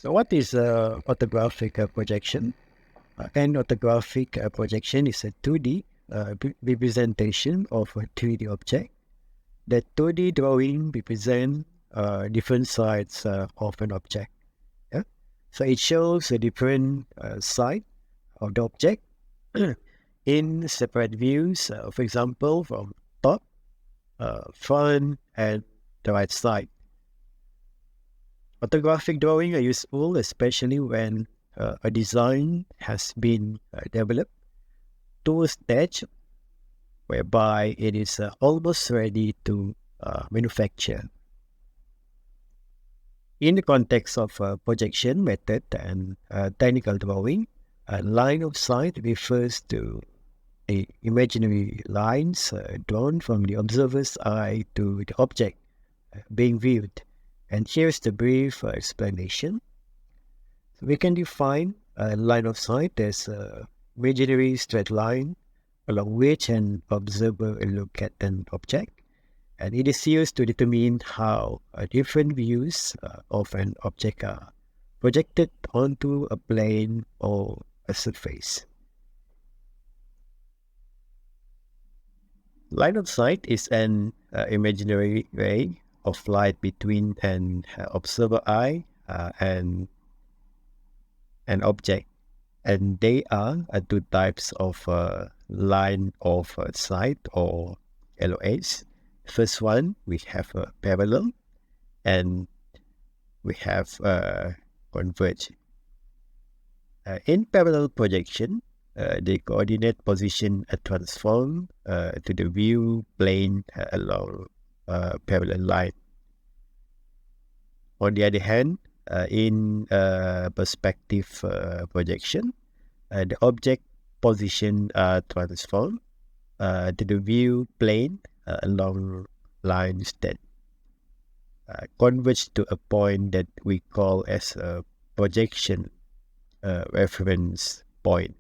So what is orthographic projection? An orthographic projection is a 2D representation of a 3D object. The 2D drawing represents different sides of an object. Yeah? So it shows a different side of the object in separate views, for example, from top, front, and the right side. Orthographic drawing are useful, especially when a design has been developed to a stage whereby it is almost ready to manufacture. In the context of projection method and technical drawing, a line of sight refers to the imaginary lines drawn from the observer's eye to the object being viewed. And here's the brief explanation. So we can define a line of sight as a imaginary straight line along which an observer will look at an object, and it is used to determine how different views of an object are projected onto a plane or a surface. Line of sight is an imaginary ray of light between an observer eye and an object, and they are two types of line of sight or LOS. First one, we have a parallel, and we have converge. In parallel projection, the coordinate position transform to the view plane along parallel line. On the other hand, in perspective projection, the object position transform to the view plane along lines that converge to a point that we call as a projection reference point.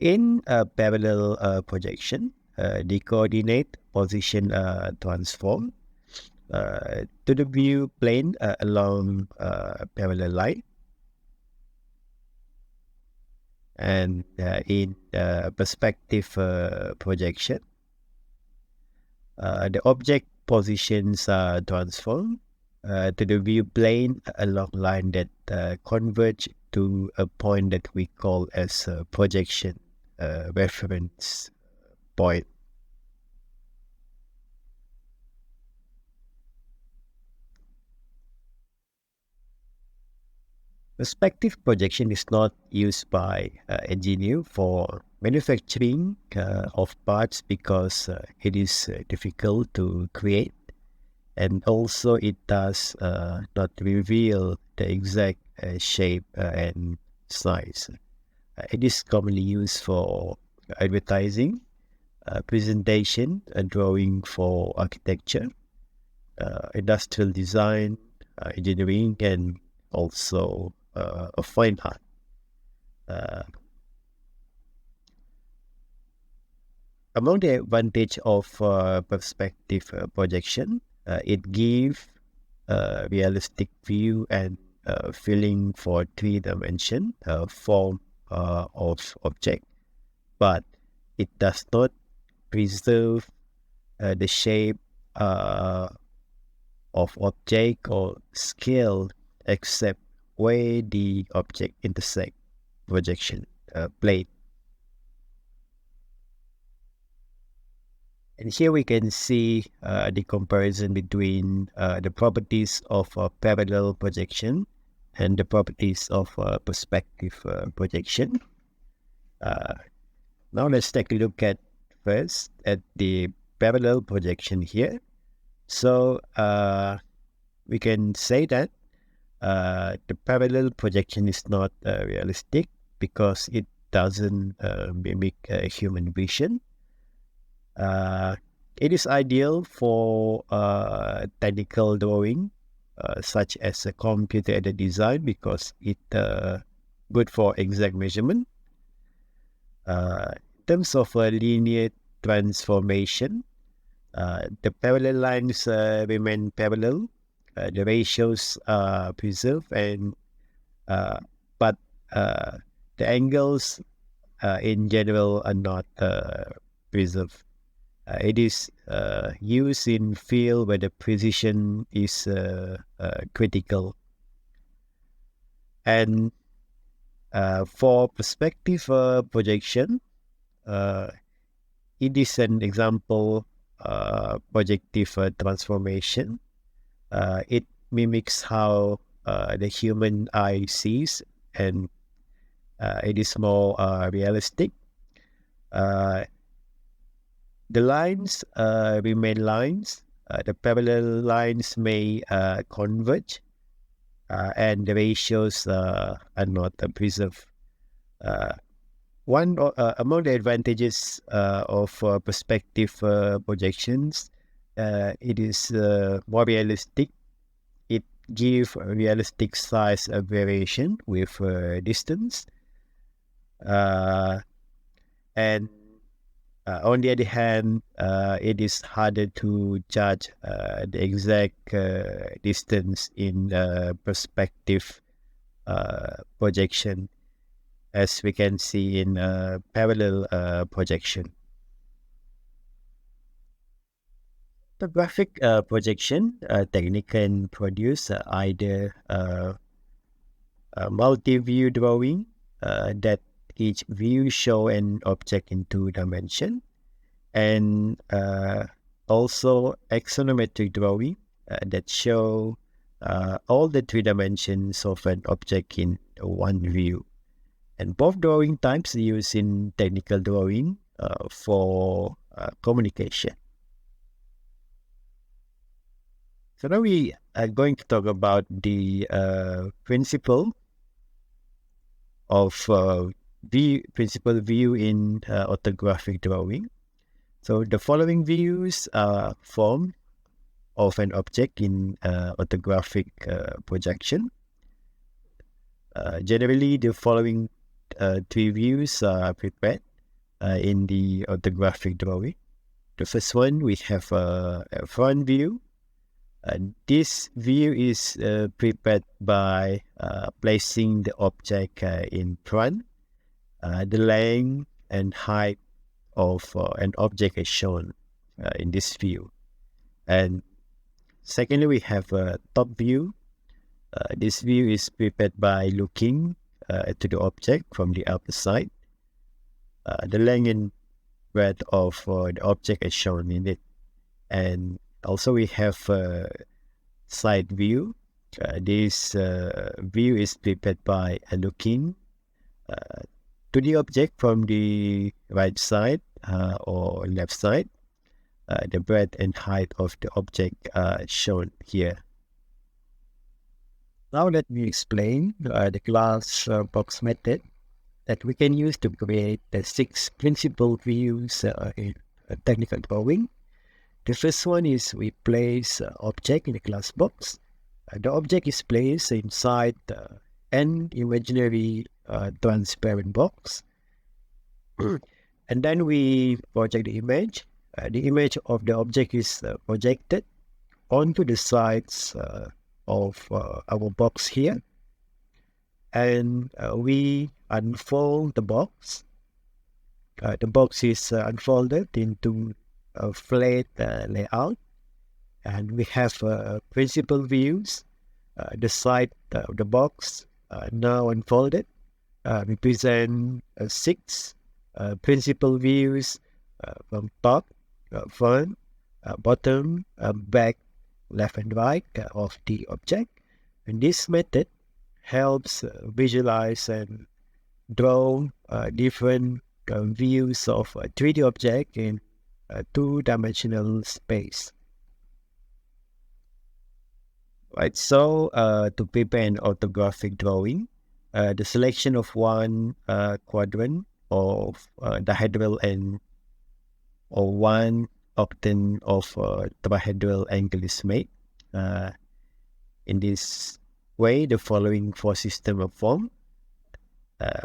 In parallel projection, the coordinate position transform to the view plane along parallel line. And in perspective projection, the object positions transform to the view plane along line that converge to a point that we call as a projection reference point. Perspective projection is not used by engineer for manufacturing of parts because it is difficult to create, and also it does not reveal the exact shape and size. It is commonly used for advertising, presentation, and drawing for architecture, industrial design, engineering, and also a fine art. Among the advantage of perspective projection, it gives a realistic view and feeling for three-dimension form of object, but it does not preserve the shape of object or scale except where the object intersect projection plane. And here we can see the comparison between the properties of parallel projection and the properties of perspective projection. Now let's take a look at first at the parallel projection here. So we can say that the parallel projection is not realistic because it doesn't mimic human vision. It is ideal for technical drawing, such as a computer-aided design, because it good for exact measurement. In terms of linear transformation, The parallel lines remain parallel. The ratios are preserved, and but the angles in general are not preserved. It is used in field where the precision is critical. And for perspective projection, it is an example projective transformation. It mimics how the human eye sees, and it is more realistic. The lines remain lines. The parallel lines may converge, and the ratios are not preserved. One among the advantages of perspective projections, it is more realistic. It gives realistic size variation with distance, and on the other hand, it is harder to judge the exact distance in perspective projection, as we can see in parallel projection. The graphic projection technique can produce either a multi-view drawing that each view show an object in 2 dimensions, and also axonometric drawing that show all the 3 dimensions of an object in one view. And both drawing types are used in technical drawing for communication. So now we are going to talk about the principle of principal view in orthographic drawing. So the following views are formed of an object in orthographic projection. Generally, the following 3 views are prepared in the orthographic drawing. The first one, we have a front view. This view is prepared by placing the object in front. The length and height of an object is shown in this view. And secondly, we have a top view. This view is prepared by looking to the object from the upper side. The length and breadth of the object is shown in it. And also we have a side view. This view is prepared by looking to the object from the right side or left side. The breadth and height of the object are shown here. Now let me explain the glass box method that we can use to create the 6 principal views in technical drawing. The first one is we place object in a glass box. The object is placed inside an imaginary transparent box. And then we project the image. The image of the object is projected onto the sides of our box here. And we unfold the box. The box is unfolded into a flat layout, and we have principal views. The side of the box now unfolded represent 6 principal views from top, front, bottom, back, left and right of the object. And this method helps visualize and draw different views of a 3D object in a 2-dimensional space. Right, so to prepare an orthographic drawing, the selection of one quadrant of dihedral and or one octant of trihedral angle is made. In this way, the following 4 systems are formed.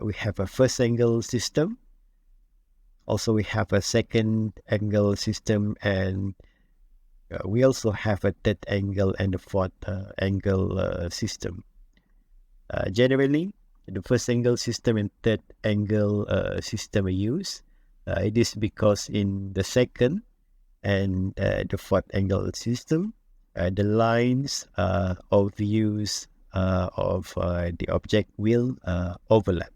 We have a first angle system. Also, we have a second angle system, and We also have a third angle and a fourth angle system. Generally, the first angle system and third angle system are used. It is because in the second and the fourth angle system, the lines of views of the object will overlap.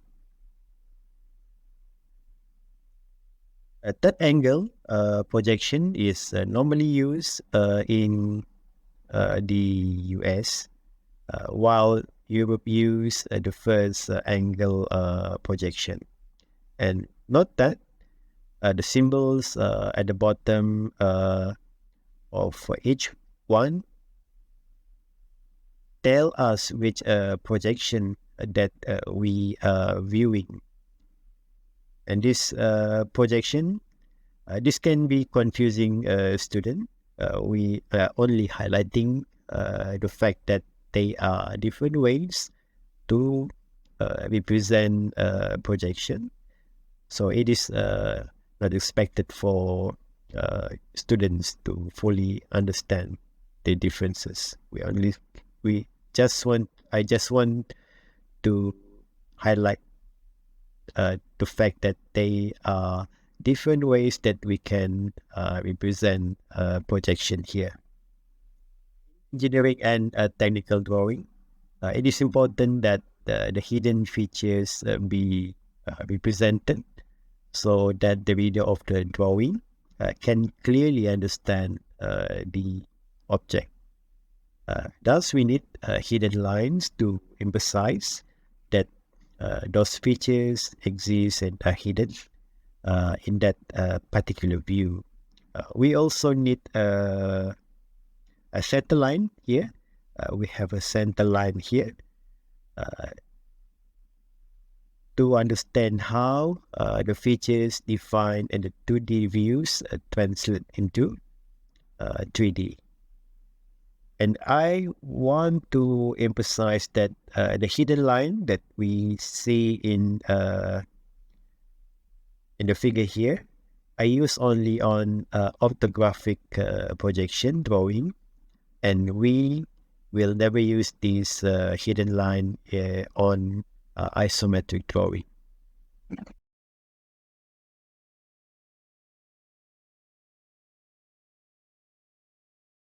A third angle projection is normally used in the US, while Europe use the first angle projection. And note that the symbols at the bottom of each one tell us which projection that we are viewing. And this projection, this can be confusing student. We are only highlighting the fact that they are different ways to represent projection. So it is not expected for students to fully understand the differences. I just want to highlight the fact that they are different ways that we can represent projection here. Engineering and technical drawing, it is important that the hidden features be represented so that the reader of the drawing can clearly understand the object. Thus, we need hidden lines to emphasize that those features exist and are hidden in that particular view. We also need a center line here. We have a center line here to understand how the features defined in the 2D views translate into 3D. And I want to emphasize that the hidden line that we see in the figure here, I use only on orthographic projection drawing, and we will never use this hidden line on isometric drawing.